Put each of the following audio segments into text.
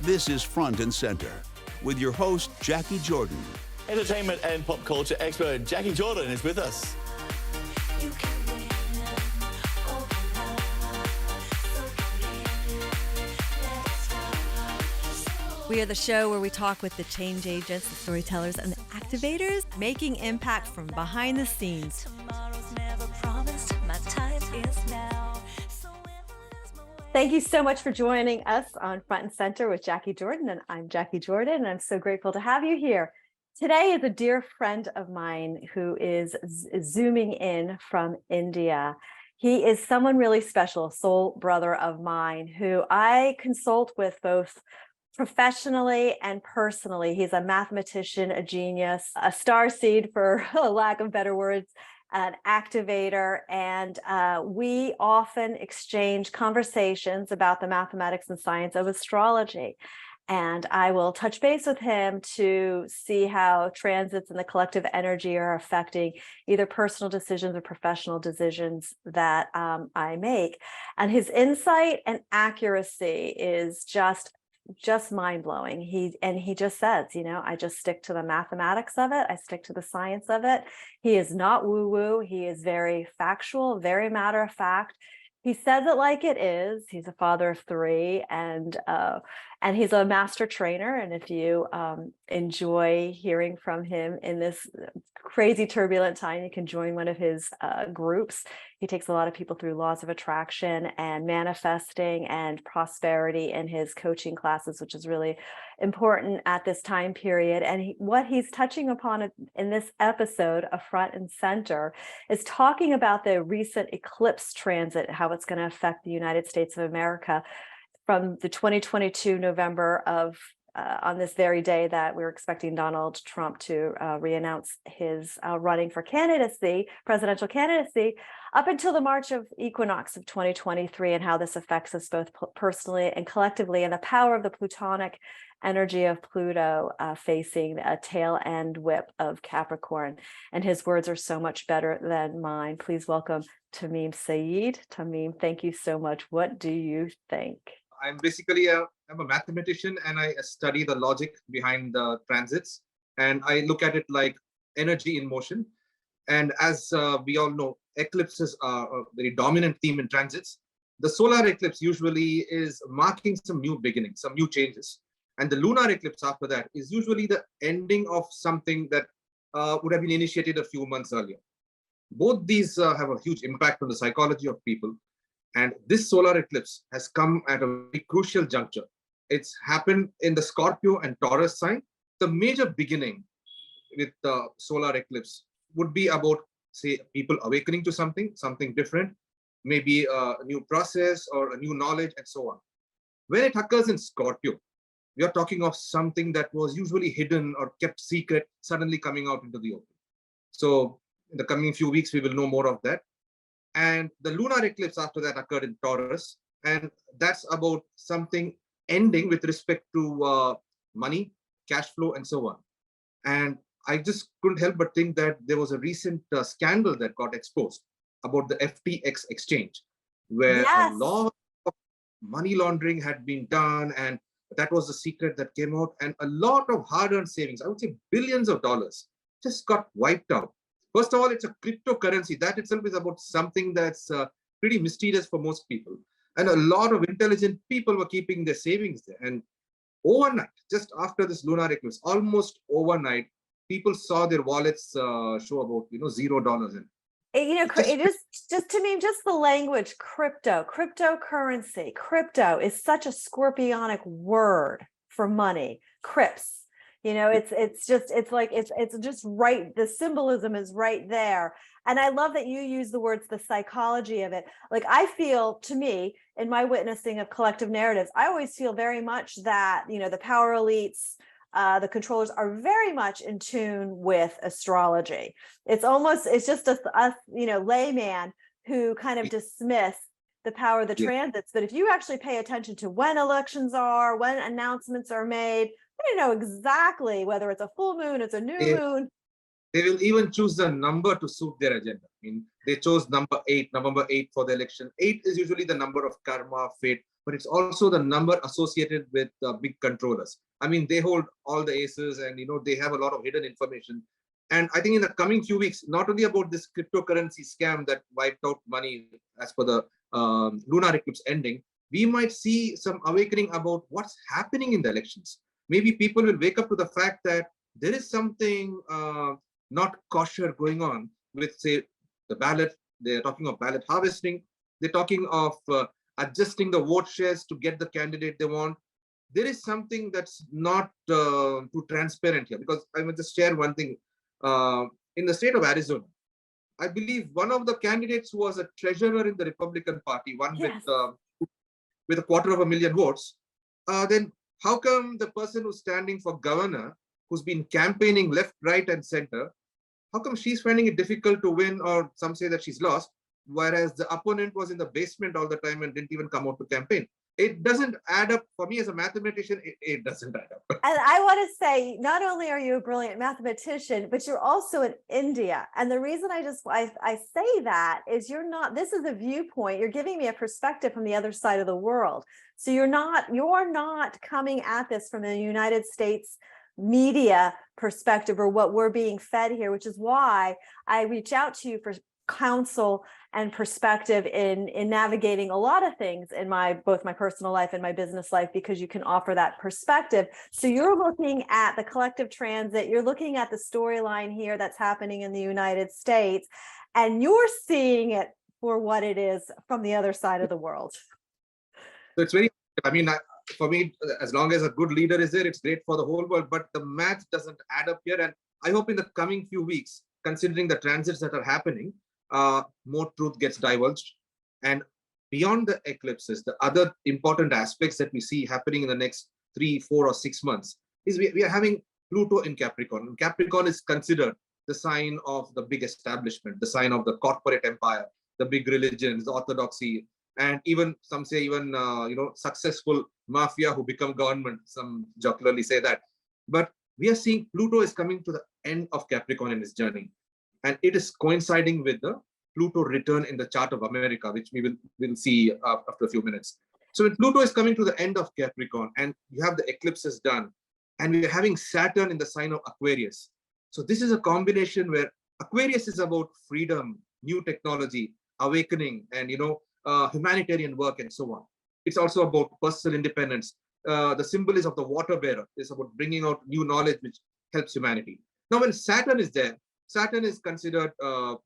This is Front and Center with your host, Jacquie Jordan. Entertainment and pop culture expert Jacquie Jordan is with us. We are the show where we talk with the change agents, the storytellers, and the activators, making impact from behind the scenes. Thank you so much for joining us on Front and Center with Jacquie Jordan, and I'm Jacquie Jordan, and I'm so grateful to have you here. Today is a dear friend of mine who is zooming in from India. He is someone really special, a soul brother of mine who I consult with both professionally and personally. He's a mathematician, a genius, a starseed, for lack of better words, an activator, and we often exchange conversations about the mathematics and science of astrology. And I will touch base with him to see how transits and the collective energy are affecting either personal decisions or professional decisions that I make. And his insight and accuracy is just mind-blowing. He just says, I just stick to the mathematics of it. I stick to the science of it. He is not woo-woo. He is very factual, very matter of fact. He says it like it is. He's a father of three, and he's a master trainer. And if you enjoy hearing from him in this crazy turbulent time, you can join one of his groups. He takes a lot of people through laws of attraction and manifesting and prosperity in his coaching classes, which is really important at this time period. And what he's touching upon in this episode of Front and Center is talking about the recent eclipse transit, how it's going to affect the United States of America from the 2022 November on this very day that we were expecting Donald Trump to re-announce his running for presidential candidacy, up until the March of equinox of 2023, and how this affects us both personally and collectively, and the power of the Plutonic energy of Pluto facing a tail end whip of Capricorn. And his words are so much better than mine. Please welcome Tameem Saied. Tameem, thank you so much. What do you think? I'm a mathematician, and I study the logic behind the transits, and I look at it like energy in motion. And as we all know, eclipses are a very dominant theme in transits. The solar eclipse usually is marking some new beginnings, some new changes. And the lunar eclipse after that is usually the ending of something that would have been initiated a few months earlier. Both these have a huge impact on the psychology of people. And this solar eclipse has come at a very crucial juncture. It's happened in the Scorpio and Taurus sign. The major beginning with the solar eclipse would be about, say, people awakening to something different, maybe a new process or a new knowledge, and so on. When it occurs in Scorpio, we are talking of something that was usually hidden or kept secret, suddenly coming out into the open. So in the coming few weeks, we will know more of that. And the lunar eclipse after that occurred in Taurus, and that's about something ending with respect to money, cash flow, and so on. And I just couldn't help but think that there was a recent scandal that got exposed about the FTX exchange, where a lot of money laundering had been done, and that was the secret that came out, and a lot of hard-earned savings, I would say billions of dollars, just got wiped out. First of all, it's a cryptocurrency. That itself is about something that's pretty mysterious for most people. And a lot of intelligent people were keeping their savings there. And overnight, just after this lunar eclipse, almost overnight, people saw their wallets show about $0 in. It just to me, just the language, cryptocurrency. Crypto is such a scorpionic word for money. Crypts. It's just right. The symbolism is right there. And I love that you use the words, the psychology of it. Like, I feel, to me, in my witnessing of collective narratives, I always feel very much that, the power elites, the controllers are very much in tune with astrology. It's just us, layman who kind of dismiss the power of the transits. But if you actually pay attention to when elections are, when announcements are made, they know exactly whether it's a full moon, it's a new moon. They will even choose the number to suit their agenda. I mean, they chose November 8 for the election. 8 is usually the number of karma, fate. but it's also the number associated with big controllers. I mean, they hold all the aces, and they have a lot of hidden information. And I think in the coming few weeks, not only about this cryptocurrency scam that wiped out money as per the lunar eclipse ending, we might see some awakening about what's happening in the elections. Maybe people will wake up to the fact that there is something not kosher going on with, say, the ballot. They're talking of ballot harvesting. They're talking of adjusting the vote shares to get the candidate they want. There is something that's not too transparent here, because I will just share one thing. In the state of Arizona, I believe one of the candidates who was a treasurer in the Republican Party, one Yes. with 250,000 votes, then how come the person who's standing for governor, who's been campaigning left, right, and center, how come she's finding it difficult to win, or some say that she's lost, whereas the opponent was in the basement all the time and didn't even come out to campaign? It doesn't add up. For me as a mathematician, it doesn't add up. And I want to say, not only are you a brilliant mathematician, but you're also in India. And the reason I say that is this is a viewpoint. You're giving me a perspective from the other side of the world. So you're not coming at this from the United States media perspective or what we're being fed here, which is why I reach out to you for counsel and perspective in navigating a lot of things in both my personal life and my business life, because you can offer that perspective. So you're looking at the collective transit, you're looking at the storyline here that's happening in the United States, and you're seeing it for what it is from the other side of the world. So it's very, for me, as long as a good leader is there, it's great for the whole world, but the math doesn't add up here. And I hope in the coming few weeks, considering the transits that are happening, more truth gets divulged. And beyond the eclipses, the other important aspects that we see happening in the next 3, 4, or 6 months is we are having Pluto in Capricorn. And Capricorn is considered the sign of the big establishment, the sign of the corporate empire, the big religions, the orthodoxy, and even some say successful mafia who become government. Some jocularly say that. But we are seeing Pluto is coming to the end of Capricorn in its journey. And it is coinciding with the Pluto return in the chart of America, which we will see after a few minutes. So when Pluto is coming to the end of Capricorn, and you have the eclipses done, and we are having Saturn in the sign of Aquarius. So this is a combination where Aquarius is about freedom, new technology, awakening, and humanitarian work, and so on. It's also about personal independence. The symbol is of the water bearer. It's about bringing out new knowledge which helps humanity. Now, when Saturn is there, Saturn is considered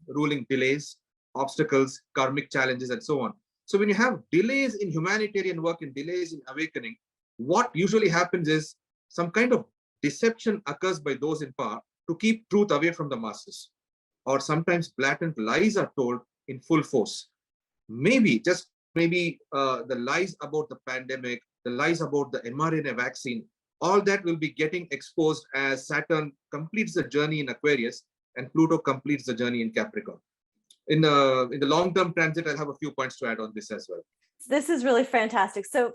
ruling delays, obstacles, karmic challenges, and so on. So when you have delays in humanitarian work and delays in awakening, what usually happens is some kind of deception occurs by those in power to keep truth away from the masses. Or sometimes blatant lies are told in full force. Maybe, just maybe, the lies about the pandemic, the lies about the mRNA vaccine, all that will be getting exposed as Saturn completes the journey in Aquarius and Pluto completes the journey in Capricorn. In the long-term transit, I'll have a few points to add on this as well. This is really fantastic. So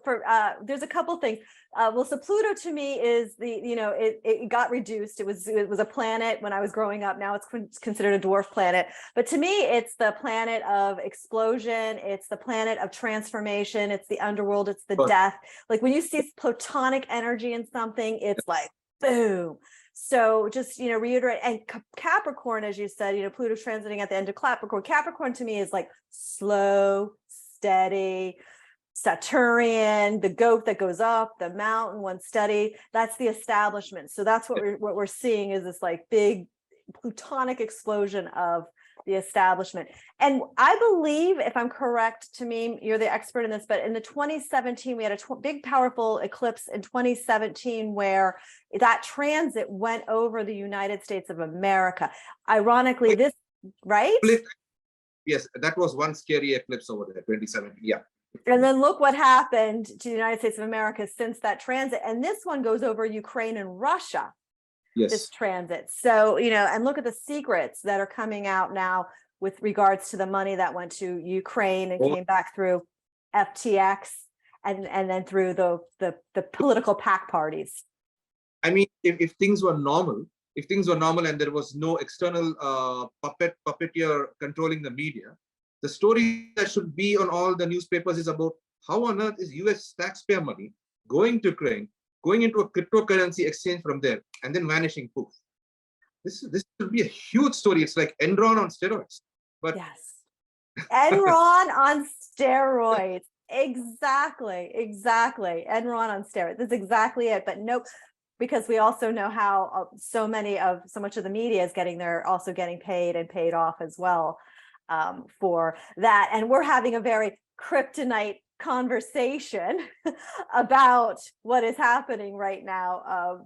there's a couple things. So Pluto to me is it got reduced. It was a planet when I was growing up. Now it's considered a dwarf planet. But to me, it's the planet of explosion. It's the planet of transformation. It's the underworld. It's the death. Like when you see Plutonic energy in something, it's like boom. So just, reiterate, and Capricorn, as you said, Pluto transiting at the end of Capricorn. Capricorn to me is like slow, steady, Saturnian, the goat that goes up the mountain, one steady. That's the establishment. So that's what we're seeing is this like big Plutonic explosion of the establishment. And I believe, if I'm correct, Tameem, you're the expert in this, but in the 2017, we had a big, powerful eclipse in 2017 where that transit went over the United States of America. Ironically, this, right? Yes, that was one scary eclipse over there, 2017. Yeah. And then look what happened to the United States of America since that transit. And this one goes over Ukraine and Russia. Yes. This transit. So, and look at the secrets that are coming out now with regards to the money that went to Ukraine and came back through FTX and then through the political PAC parties. I mean, if things were normal, and there was no external puppeteer controlling the media, the story that should be on all the newspapers is about how on earth is US taxpayer money going to Ukraine, going into a cryptocurrency exchange from there, and then vanishing poof? This should be a huge story. It's like Enron on steroids. But Yes. Enron on steroids. Exactly. Enron on steroids. That's exactly it. But nope, because we also know how so much of the media is also getting paid and paid off as well for that. And we're having a very kryptonite conversation about what is happening right now,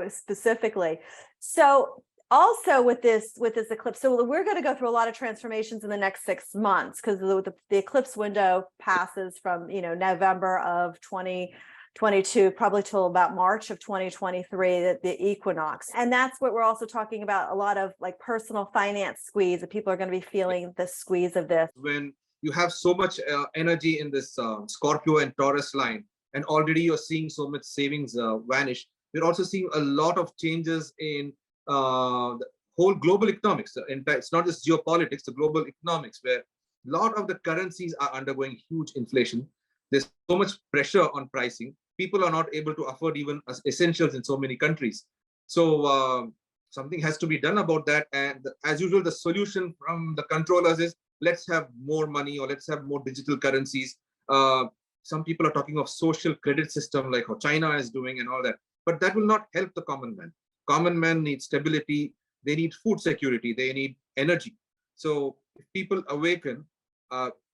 specifically. So also with this eclipse, so we're going to go through a lot of transformations in the next 6 months, because the eclipse window passes from November of 2022 probably till about March of 2023, the equinox. And that's what we're also talking about, a lot of like personal finance squeeze, that people are going to be feeling the squeeze of this. When you have so much energy in this Scorpio and Taurus line, and already you're seeing so much savings vanish, we're also seeing a lot of changes in the whole global economics. In fact, it's not just geopolitics, the global economics, where a lot of the currencies are undergoing huge inflation. There's so much pressure on pricing. People are not able to afford even essentials in so many countries. So something has to be done about that. And as usual, the solution from the controllers is, let's have more money, or let's have more digital currencies. Some people are talking of social credit system, like how China is doing and all that. But that will not help the common man. Common man needs stability. They need food security. They need energy. So if people awaken,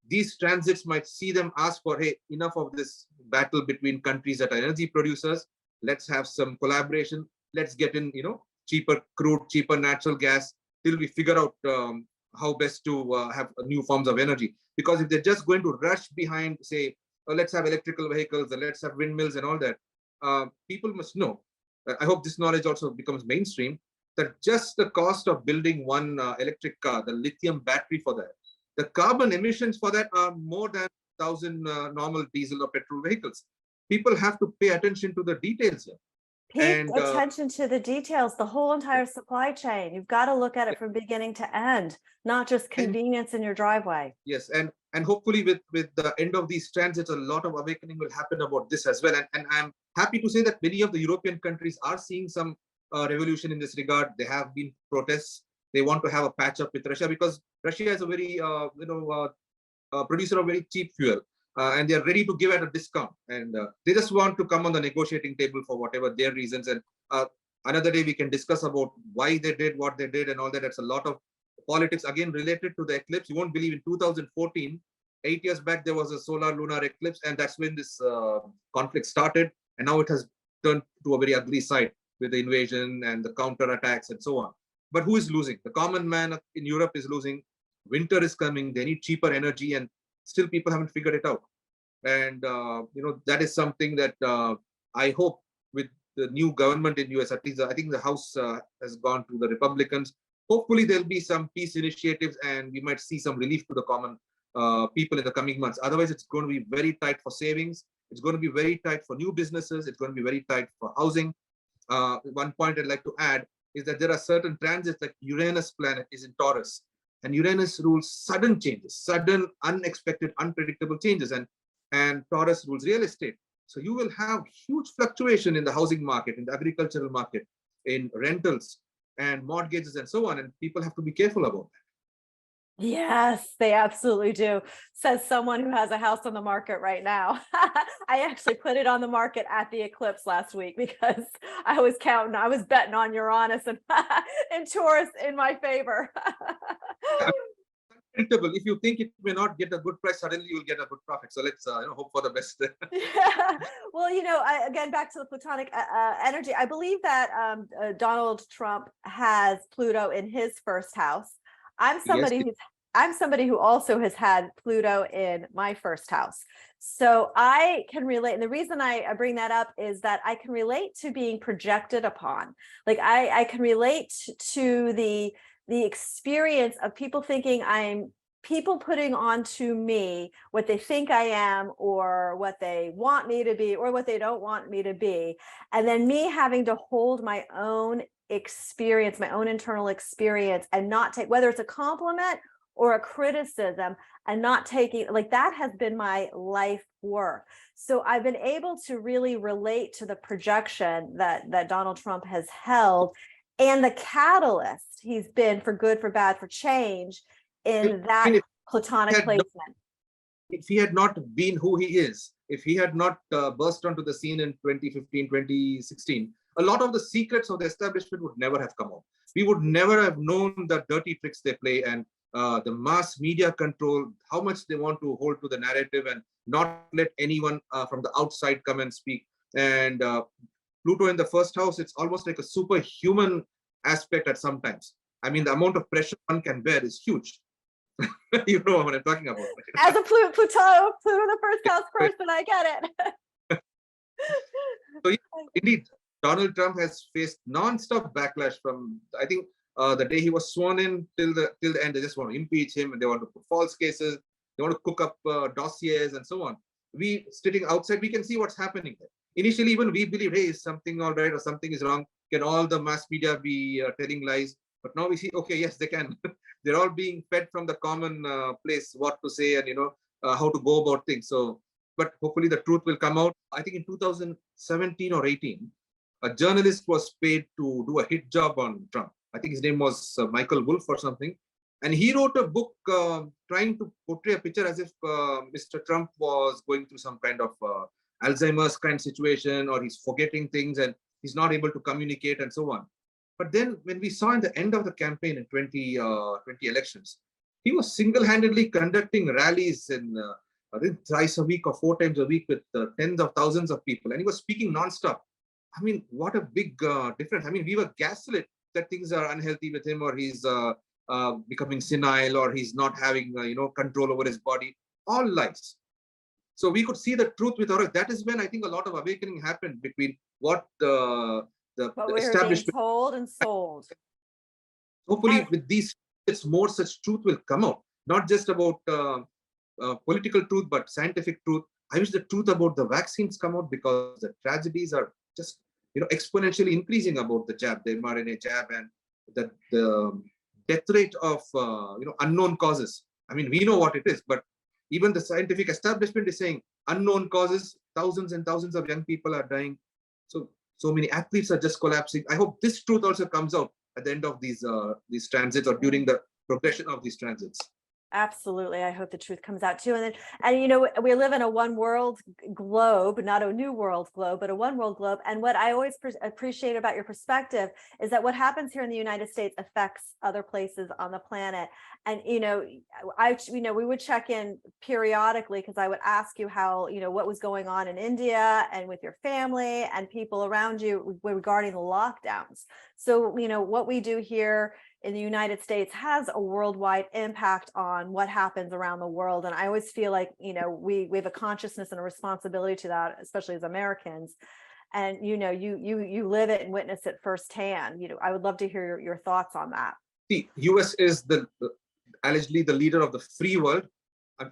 these transits might see them ask for, hey, enough of this battle between countries that are energy producers. Let's have some collaboration. Let's get in, cheaper crude, cheaper natural gas, till we figure out how best to have new forms of energy. Because if they're just going to rush behind, say, let's have electrical vehicles, and let's have windmills and all that, people must know. I hope this knowledge also becomes mainstream, that just the cost of building one electric car, the lithium battery for that, the carbon emissions for that are more than 1,000 normal diesel or petrol vehicles. People have to pay attention to the details here. Pay attention to the details, the whole entire supply chain. You've got to look at it from beginning to end, not just convenience in your driveway. Yes, and hopefully with the end of these transits, a lot of awakening will happen about this as well. And I'm happy to say that many of the European countries are seeing some revolution in this regard. There have been protests. They want to have a patch up with Russia, because Russia is a very producer of very cheap fuel. And they are ready to give at a discount, and they just want to come on the negotiating table for whatever their reasons. And another day we can discuss about why they did what they did and all that. It's a lot of politics again related to the eclipse. You won't believe, in 2014, 8 years back, there was a solar lunar eclipse, and that's when this conflict started. And now it has turned to a very ugly side with the invasion and the counterattacks and so on. But who is losing? The common man in Europe is losing. Winter is coming. They need cheaper energy, and still people haven't figured it out. And that is something that I hope with the new government in US, at least I think the House has gone to the Republicans. Hopefully there'll be some peace initiatives, and we might see some relief to the common people in the coming months. Otherwise, it's going to be very tight for savings. It's going to be very tight for new businesses. It's going to be very tight for housing. One point I'd like to add is that there are certain transits, like Uranus planet is in Taurus. And Uranus rules sudden changes, sudden, unexpected, unpredictable changes. And Taurus rules real estate. So you will have huge fluctuation in the housing market, in the agricultural market, in rentals and mortgages and so on. And people have to be careful about that. Yes, they absolutely do. Says someone who has a house on the market right now. I actually put it on the market at the eclipse last week, because I was betting on Uranus and Taurus in my favor. Predictable. If you think it may not get a good price, suddenly you'll get a good profit. So let's hope for the best. Yeah. Well, again, back to the Plutonic energy. I believe that Donald Trump has Pluto in his first house. I'm somebody who also has had Pluto in my first house. So I can relate. And the reason I bring that up is that I can relate to being projected upon. Like I can relate to the experience of people thinking people putting onto me what they think I am, or what they want me to be, or what they don't want me to be. And then me having to hold my own experience, my own internal experience, and not take, whether it's a compliment or a criticism and not taking, like, that has been my life work. So I've been able to really relate to the projection that Donald Trump has held, and the catalyst he's been for good, for bad, for change in that platonic placement. If he had not been who he is, if he had not burst onto the scene in 2015, 2016, a lot of the secrets of the establishment would never have come out. We would never have known the dirty tricks they play, and the mass media control, how much they want to hold to the narrative and not let anyone from the outside come and speak. And Pluto in the first house, it's almost like a superhuman aspect at some times. I mean, the amount of pressure one can bear is huge. You know what I'm talking about. As a Pluto the first house person, I get it. So yeah, indeed, Donald Trump has faced non-stop backlash from, I think, the day he was sworn in till the end. They just want to impeach him, and they want to put false cases. They want to cook up dossiers and so on. We sitting outside, we can see what's happening there. Initially, even we believe, hey, is something all right or something is wrong? Can all the mass media be telling lies? But now we see, okay, yes, they can. They're all being fed from the common place what to say and how to go about things. So, but hopefully the truth will come out. I think in 2017 or 18, a journalist was paid to do a hit job on Trump. I think his name was Michael Wolff or something. And he wrote a book trying to portray a picture as if Mr. Trump was going through some kind of Alzheimer's kind of situation, or he's forgetting things and he's not able to communicate and so on. But then when we saw in the end of the campaign in 2020 elections, he was single-handedly conducting rallies in I think thrice a week or 4 times a week with tens of thousands of people. And he was speaking nonstop. I mean, what a big difference. I mean, we were gaslit that things are unhealthy with him, or he's becoming senile, or he's not having control over his body. All lies. So we could see the truth with our eyes. That is when I think a lot of awakening happened between what the we establishment were being told and sold. Hopefully, with these, it's more such truth will come out. Not just about political truth, but scientific truth. I wish the truth about the vaccines come out, because the tragedies are just exponentially increasing about the jab, the mRNA jab, and the death rate of unknown causes. I mean, we know what it is, but even the scientific establishment is saying unknown causes. Thousands and thousands of young people are dying. So many athletes are just collapsing. I hope this truth also comes out at the end of these transits, or during the progression of these transits. Absolutely. I hope the truth comes out too. And we live in a one world globe, not a new world globe, but a one world globe. And what I always appreciate about your perspective is that what happens here in the United States affects other places on the planet. And, we would check in periodically, because I would ask you how, what was going on in India and with your family and people around you regarding the lockdowns. So, what we do here in the United States has a worldwide impact on what happens around the world. And I always feel like, we have a consciousness and a responsibility to that, especially as Americans. And, you live it and witness it firsthand. I would love to hear your thoughts on that. The US is allegedly the leader of the free world.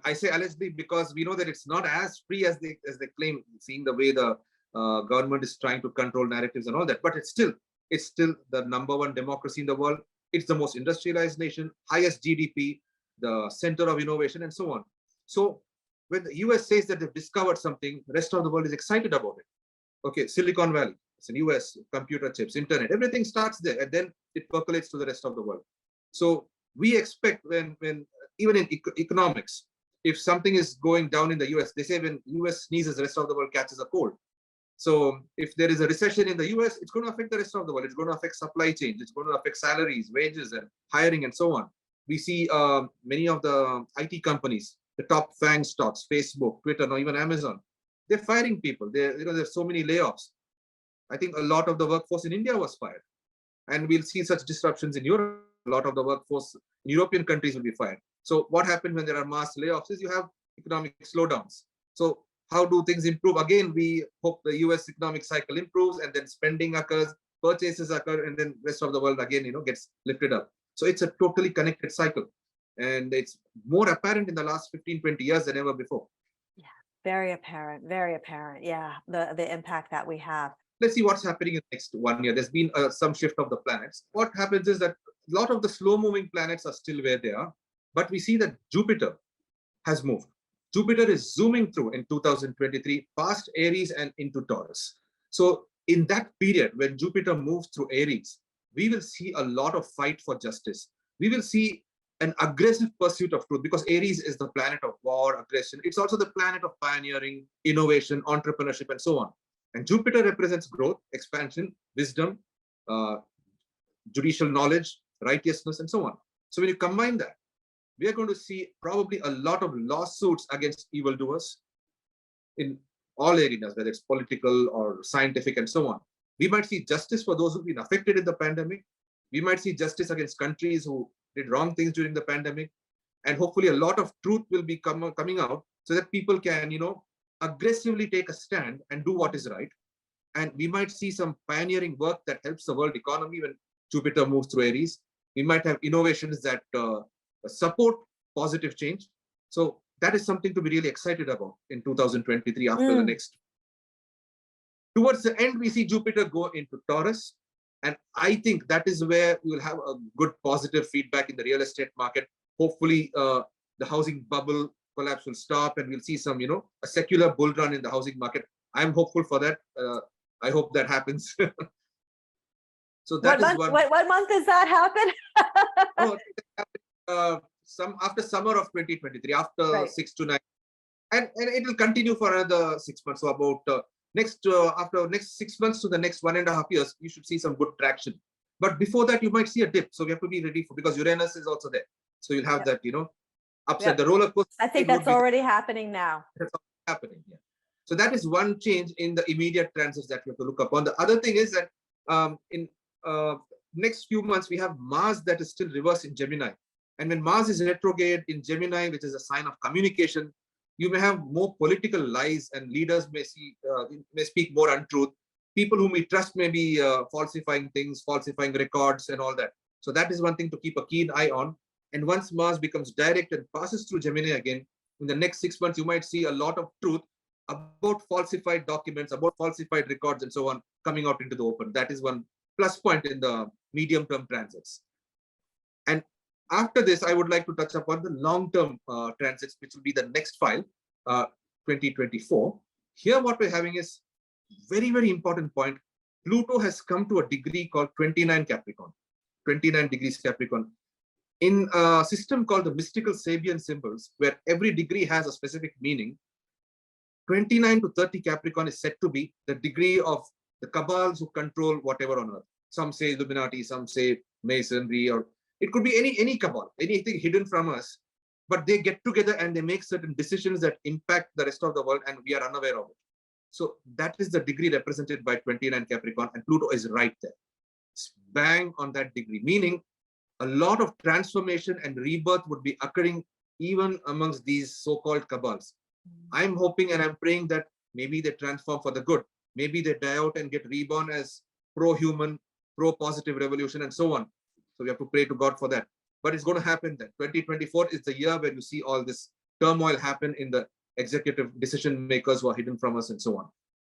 I say allegedly because we know that it's not as free as they claim, seeing the way the government is trying to control narratives and all that. But it's still the #1 democracy in the world. It's the most industrialized nation, highest GDP, the center of innovation, and so on. So when the US says that they've discovered something, the rest of the world is excited about it. Okay, Silicon Valley, it's in US, computer chips, internet, everything starts there, and then it percolates to the rest of the world. So we expect when even in economics, if something is going down in the US, they say when US sneezes, the rest of the world catches a cold. So if there is a recession in the US, it's going to affect the rest of the world. It's going to affect supply chains. It's going to affect salaries, wages, and hiring, and so on. We see many of the IT companies, the top FANG stocks, Facebook, Twitter, or even Amazon, they're firing people. There's so many layoffs. I think a lot of the workforce in India was fired. And we'll see such disruptions in Europe. A lot of the workforce in European countries will be fired. So what happens when there are mass layoffs is you have economic slowdowns. So how do things improve? Again, we hope the US economic cycle improves, and then spending occurs, purchases occur, and then rest of the world again, gets lifted up. So it's a totally connected cycle. And it's more apparent in the last 15, 20 years than ever before. Yeah, very apparent. Yeah, the impact that we have. Let's see what's happening in the next 1 year. There's been some shift of the planets. What happens is that a lot of the slow-moving planets are still where they are. But we see that Jupiter has moved. Jupiter is zooming through in 2023 past Aries and into Taurus. So in that period, when Jupiter moves through Aries, we will see a lot of fight for justice. We will see an aggressive pursuit of truth, because Aries is the planet of war, aggression. It's also the planet of pioneering, innovation, entrepreneurship, and so on. And Jupiter represents growth, expansion, wisdom, judicial knowledge, righteousness, and so on. So when you combine that, we are going to see probably a lot of lawsuits against evildoers in all arenas, whether it's political or scientific and so on. We might see justice for those who've been affected in the pandemic. We might see justice against countries who did wrong things during the pandemic. And hopefully a lot of truth will be coming out so that people can, aggressively take a stand and do what is right. And we might see some pioneering work that helps the world economy when Jupiter moves through Aries. We might have innovations that support positive change. So that is something to be really excited about in 2023 after the next. Towards the end, we see Jupiter go into Taurus. And I think that is where we will have a good positive feedback in the real estate market. Hopefully, the housing bubble collapse will stop and we'll see some, a secular bull run in the housing market. I'm hopeful for that. I hope that happens. So that what is month, one. what month does that happen? After summer of 2023, after 6 to 9, and it will continue for another 6 months. So about after next 6 months to the next 1.5 years, you should see some good traction. But before that, you might see a dip. So we have to be ready for, because Uranus is also there. So you'll have that, upside the roller coaster. I think that's already happening now. That's happening. Yeah. So that is one change in the immediate transits that we have to look upon. The other thing is that in next few months, we have Mars that is still reversed in Gemini. And when Mars is retrograde in Gemini, which is a sign of communication, you may have more political lies and leaders may speak more untruth. People whom we trust may be falsifying things, falsifying records and all that. So that is one thing to keep a keen eye on. And once Mars becomes direct and passes through Gemini again, in the next 6 months, you might see a lot of truth about falsified documents, about falsified records and so on coming out into the open. That is one plus point in the medium-term transits. And after this, I would like to touch upon the long-term transits, which will be the next file, 2024. Here, what we're having is very, very important point. Pluto has come to a degree called 29 Capricorn, 29 degrees Capricorn. In a system called the mystical Sabian symbols, where every degree has a specific meaning, 29 to 30 Capricorn is said to be the degree of the cabals who control whatever on earth. Some say Illuminati, some say Masonry, or it could be any cabal, anything hidden from us, but they get together and they make certain decisions that impact the rest of the world and we are unaware of it. So that is the degree represented by 29 Capricorn, and Pluto is right there. It's bang on that degree, meaning a lot of transformation and rebirth would be occurring even amongst these so-called cabals. I'm hoping and I'm praying that maybe they transform for the good. Maybe they die out and get reborn as pro-human, pro-positive revolution and so on. So we have to pray to God for that. But it's going to happen then. 2024 is the year where you see all this turmoil happen in the executive decision makers who are hidden from us and so on.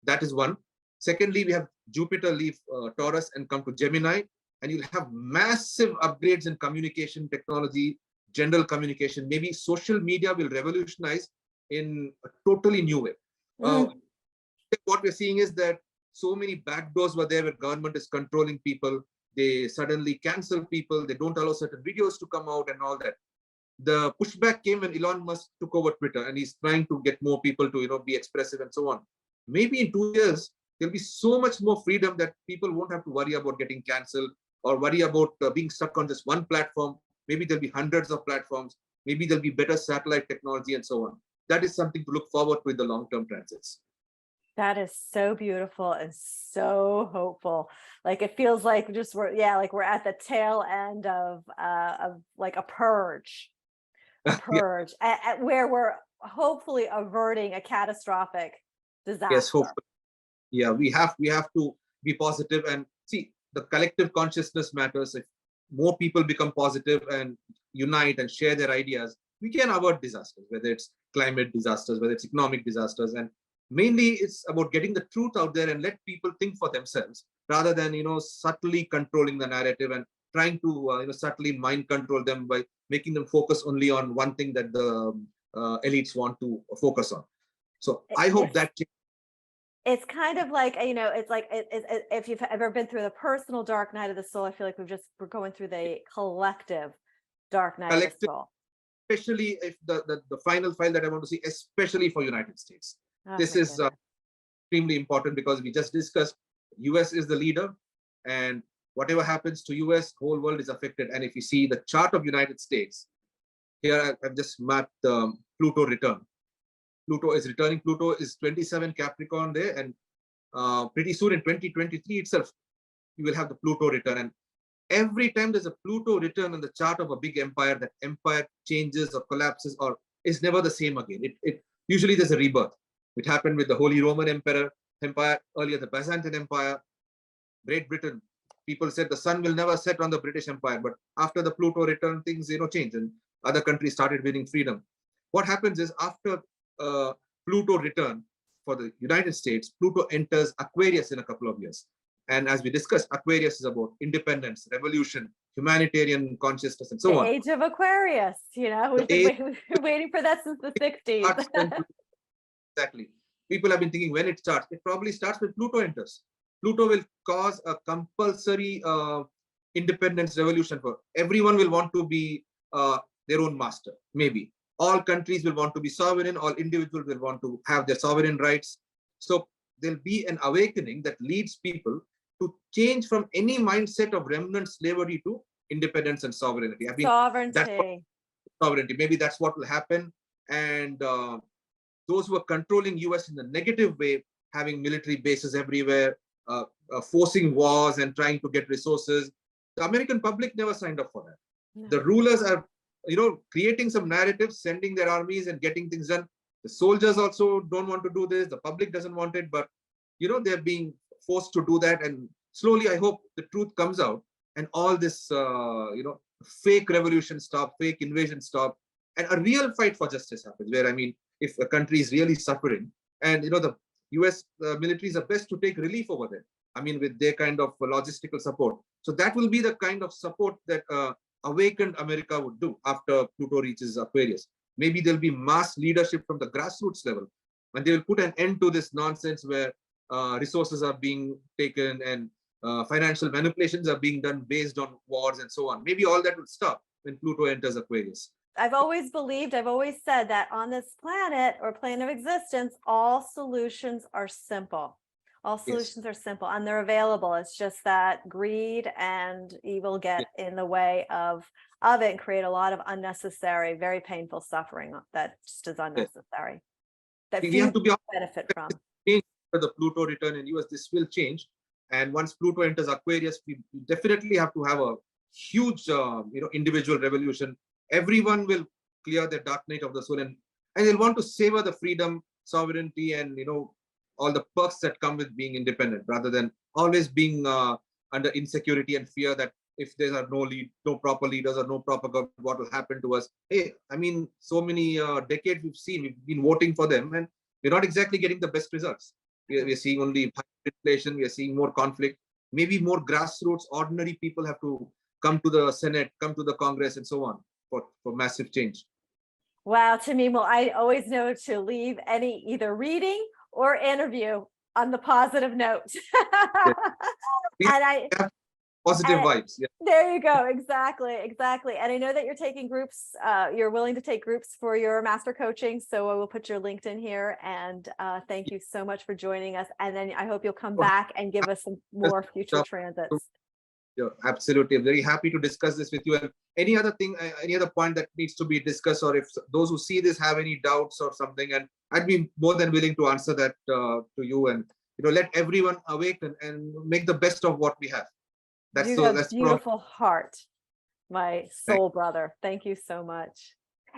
That is one. Secondly, we have Jupiter leave Taurus and come to Gemini, and you'll have massive upgrades in communication technology, general communication. Maybe social media will revolutionize in a totally new way. What we're seeing is that so many backdoors were there where government is controlling people. They suddenly cancel people. They don't allow certain videos to come out and all that. The pushback came when Elon Musk took over Twitter, and he's trying to get more people to be expressive and so on. Maybe in 2 years, there'll be so much more freedom that people won't have to worry about getting canceled or worry about being stuck on just one platform. Maybe there'll be hundreds of platforms. Maybe there'll be better satellite technology and so on. That is something to look forward to in the long-term transits. That is so beautiful and so hopeful. Like it feels like we're at the tail end of like a purge, where we're hopefully averting a catastrophic disaster. Yes, hopefully. Yeah, we have to be positive and see the collective consciousness matters. If more people become positive and unite and share their ideas, we can avert disasters, whether it's climate disasters, whether it's economic disasters, and mainly it's about getting the truth out there and let people think for themselves rather than subtly controlling the narrative and trying to subtly mind control them by making them focus only on one thing that the elites want to focus on. So I hope that it's kind of like, it's like if you've ever been through the personal dark night of the soul, I feel like we're going through the collective dark night of the soul. Especially if the final file that I want to see, especially for United States. Oh, this is extremely important because we just discussed US is the leader, and whatever happens to US, whole world is affected. And if you see the chart of United States, here I've just mapped Pluto return. Pluto is returning. Pluto is 27 Capricorn there, and pretty soon in 2023 itself, you will have the Pluto return. And every time there's a Pluto return on the chart of a big empire, that empire changes or collapses or is never the same again. It usually there's a rebirth. It happened with the Holy Roman Empire, earlier the Byzantine Empire, Great Britain. People said the sun will never set on the British Empire, but after the Pluto return, things changed, and other countries started winning freedom. What happens is after Pluto return for the United States, Pluto enters Aquarius in a couple of years. And as we discussed, Aquarius is about independence, revolution, humanitarian consciousness, and so on. The age of Aquarius, we've been waiting for that since the 60s. Exactly. People have been thinking when it starts. It probably starts with Pluto enters. Pluto will cause a compulsory independence revolution for everyone. Will want to be their own master. Maybe all countries will want to be sovereign. All individuals will want to have their sovereign rights. So there'll be an awakening that leads people to change from any mindset of remnant slavery to independence and sovereignty. Sovereignty. Maybe that's what will happen. And those who are controlling US in the negative way, having military bases everywhere, forcing wars and trying to get resources, the American public never signed up for that. No. The rulers are, creating some narratives, sending their armies and getting things done. The soldiers also don't want to do this. The public doesn't want it, but they're being forced to do that. And slowly, I hope the truth comes out and all this, fake revolution stop, fake invasion stop, and a real fight for justice happens. Where if a country is really suffering, and the US militaries are best to take relief over there. With their kind of logistical support. So that will be the kind of support that awakened America would do after Pluto reaches Aquarius. Maybe there'll be mass leadership from the grassroots level, and they will put an end to this nonsense where resources are being taken and financial manipulations are being done based on wars and so on. Maybe all that will stop when Pluto enters Aquarius. I've always said that on this planet or plane of existence, all solutions are simple. All solutions are simple and they're available. It's just that greed and evil get in the way of it and create a lot of unnecessary, very painful suffering that just is unnecessary. That we have to be benefit from. The Pluto return in US, this will change. And once Pluto enters Aquarius, we definitely have to have a huge, individual revolution. Everyone will clear their dark night of the soul, and they'll want to savor the freedom, sovereignty, and all the perks that come with being independent, rather than always being under insecurity and fear that if there are no proper leaders or no proper government, what will happen to us? Hey, so many decades we've been voting for them, and we're not exactly getting the best results. We're seeing only inflation. We're seeing more conflict. Maybe more grassroots, ordinary people have to come to the Senate, come to the Congress, and so on for massive change. Wow, Tameem, well, I always know to leave any either reading or interview on the positive note. Positive vibes. Yeah. There you go. Exactly. And I know that you're taking groups, you're willing to take groups for your master coaching. So I will put your LinkedIn here, and thank you so much for joining us. And then I hope you'll come back and give us some more future transits. Yeah, absolutely. I'm very happy to discuss this with you. And any other point that needs to be discussed, or if those who see this have any doubts or something, and I'd be more than willing to answer that to you, and let everyone awaken and make the best of what we have. That's beautiful heart, my soul brother. Thank you so much.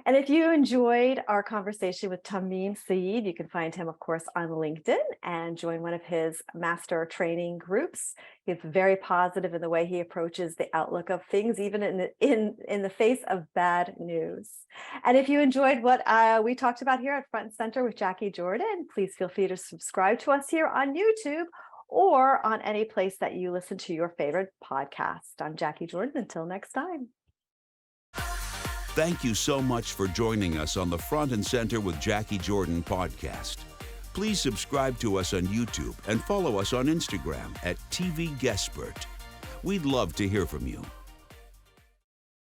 And if you enjoyed our conversation with Tameem Saied, you can find him, of course, on LinkedIn and join one of his master training groups. He's very positive in the way he approaches the outlook of things, even in the face of bad news. And if you enjoyed what we talked about here at Front and Center with Jacquie Jordan, please feel free to subscribe to us here on YouTube, or on any place that you listen to your favorite podcast. I'm Jacquie Jordan. Until next time. Thank you so much for joining us on the Front and Center with Jacquie Jordan podcast. Please subscribe to us on YouTube and follow us on Instagram at TVGuestpert. We'd love to hear from you.